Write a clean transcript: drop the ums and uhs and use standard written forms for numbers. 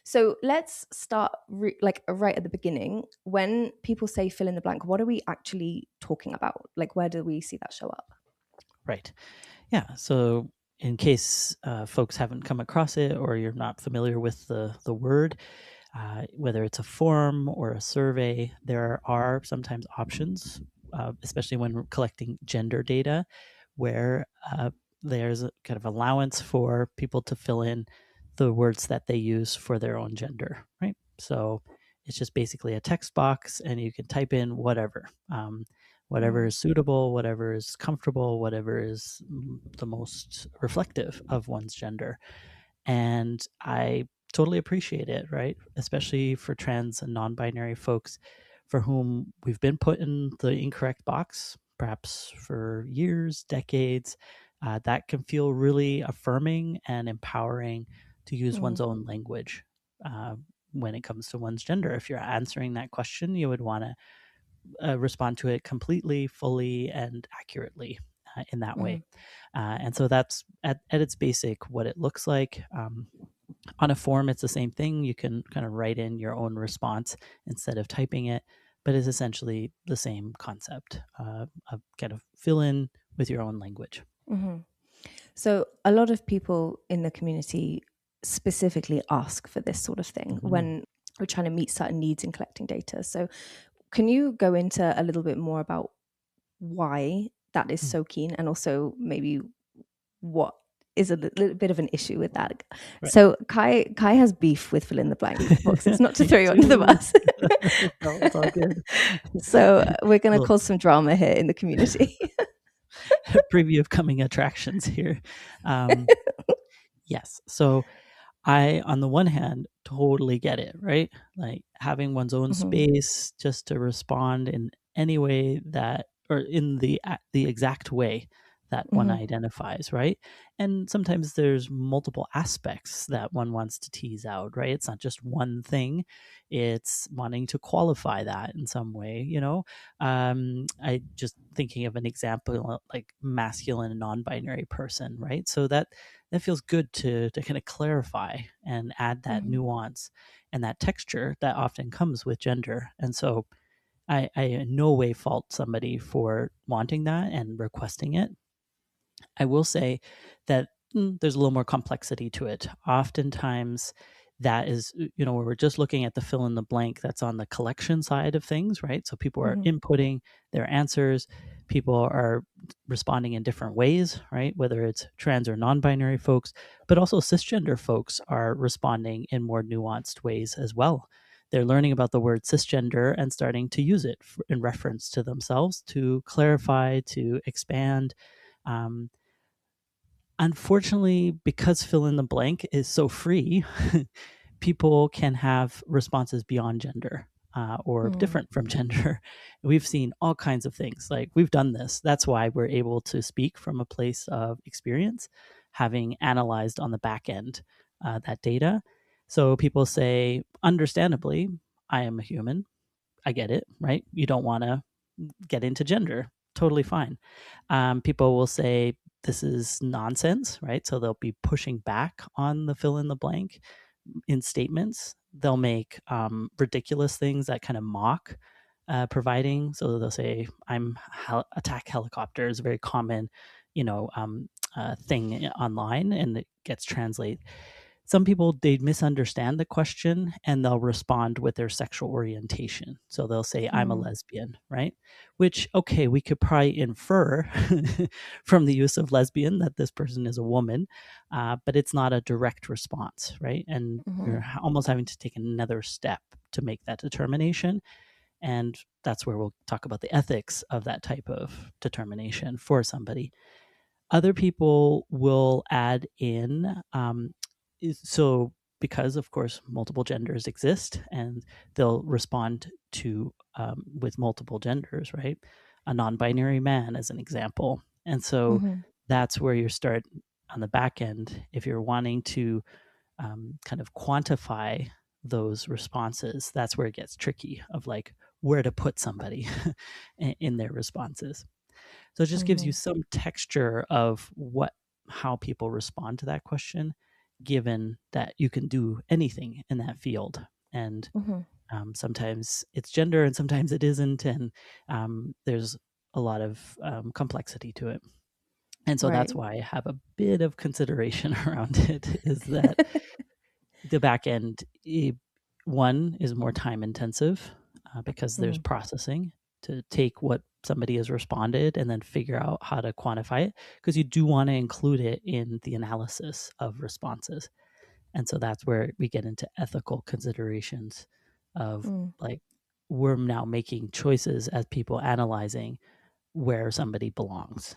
So let's start right at the beginning. When people say fill in the blank, what are we actually talking about? Like, where do we see that show up? Right. Yeah. So in case folks haven't come across it or you're not familiar with the word, whether it's a form or a survey, there are sometimes options, especially when we're collecting gender data, where there's a kind of allowance for people to fill in the words that they use for their own gender, right? So it's just basically a text box, and you can type in whatever. Whatever Mm. is suitable, whatever is comfortable, whatever is the most reflective of one's gender. And I totally appreciate it, right? Especially for trans and non binary folks for whom we've been put in the incorrect box, perhaps for years, decades. That can feel really affirming and empowering to use one's Mm. own language when it comes to one's gender. If you're answering that question, you would want to respond to it completely, fully, and accurately in that way. Mm. And so that's at its basic what it looks like. On a form, it's the same thing. You can kind of write in your own response instead of typing it, but it's essentially the same concept of kind of fill in with your own language. Hmm. So a lot of people in the community specifically ask for this sort of thing Mm-hmm. when we're trying to meet certain needs in collecting data. So can you go into a little bit more about why that is so keen, and also maybe what is a little bit of an issue with that? Right. So Kai has beef with fill in the blank boxes, not to Me throw you under the too. bus. No, it's all good. So we're going to Well, cause some drama here in the community. preview of coming attractions here. Um, yes. So on the one hand, totally get it, right? Like having one's own Hmm. space just to respond in any way that, or in the exact way that one Hmm. identifies, right? And sometimes there's multiple aspects that one wants to tease out, right? It's not just one thing. It's wanting to qualify that in some way, you know? I just thinking of an example like masculine and non-binary person, right? So that feels good to kind of clarify and add that Hmm. nuance and that texture that often comes with gender. And so I in no way fault somebody for wanting that and requesting it. I will say that there's a little more complexity to it. Oftentimes, that is, where we're just looking at the fill in the blank that's on the collection side of things, right? So people are Hmm. inputting their answers, people are responding in different ways, right? Whether it's trans or non binary folks, but also cisgender folks are responding in more nuanced ways as well. They're learning about the word cisgender and starting to use it in reference to themselves to clarify, to expand. Um, Unfortunately, because fill in the blank is so free, people can have responses beyond gender or Mm. different from gender. We've seen all kinds of things. Like we've done this. That's why we're able to speak from a place of experience, having analyzed on the back end that data. So people say, understandably, I am a human. I get it, right? You don't want to get into gender. Totally fine. People will say this is nonsense, right? So they'll be pushing back on the fill in the blank in statements. They'll make ridiculous things that kind of mock providing. So they'll say, "I'm attack helicopter" is a very common, thing online, and it gets translated. Some people, they misunderstand the question and they'll respond with their sexual orientation. So they'll say, I'm a Mm. lesbian, right? Which, okay, we could probably infer from the use of lesbian that this person is a woman, but it's not a direct response, right? And Hmm. you're almost having to take another step to make that determination. And that's where we'll talk about the ethics of that type of determination for somebody. Other people will add in, so because of course multiple genders exist, and they'll respond to with multiple genders, right? A non-binary man, as an example, and so Hmm. that's where you start on the back end if you're wanting to kind of quantify those responses. That's where it gets tricky of like where to put somebody in their responses. So it just gives you Hmm. some texture of how people respond to that question. given that you can do anything in that field. And Mhm. sometimes it's gender and sometimes it isn't. And there's a lot of complexity to it. And so that's Right. why I have a bit of consideration around it, is that the back end, one, is more time intensive because there's Mm. processing to take what somebody has responded and then figure out how to quantify it, because you do want to include it in the analysis of responses. And so that's where we get into ethical considerations of, Mm. like, we're now making choices as people analyzing where somebody belongs.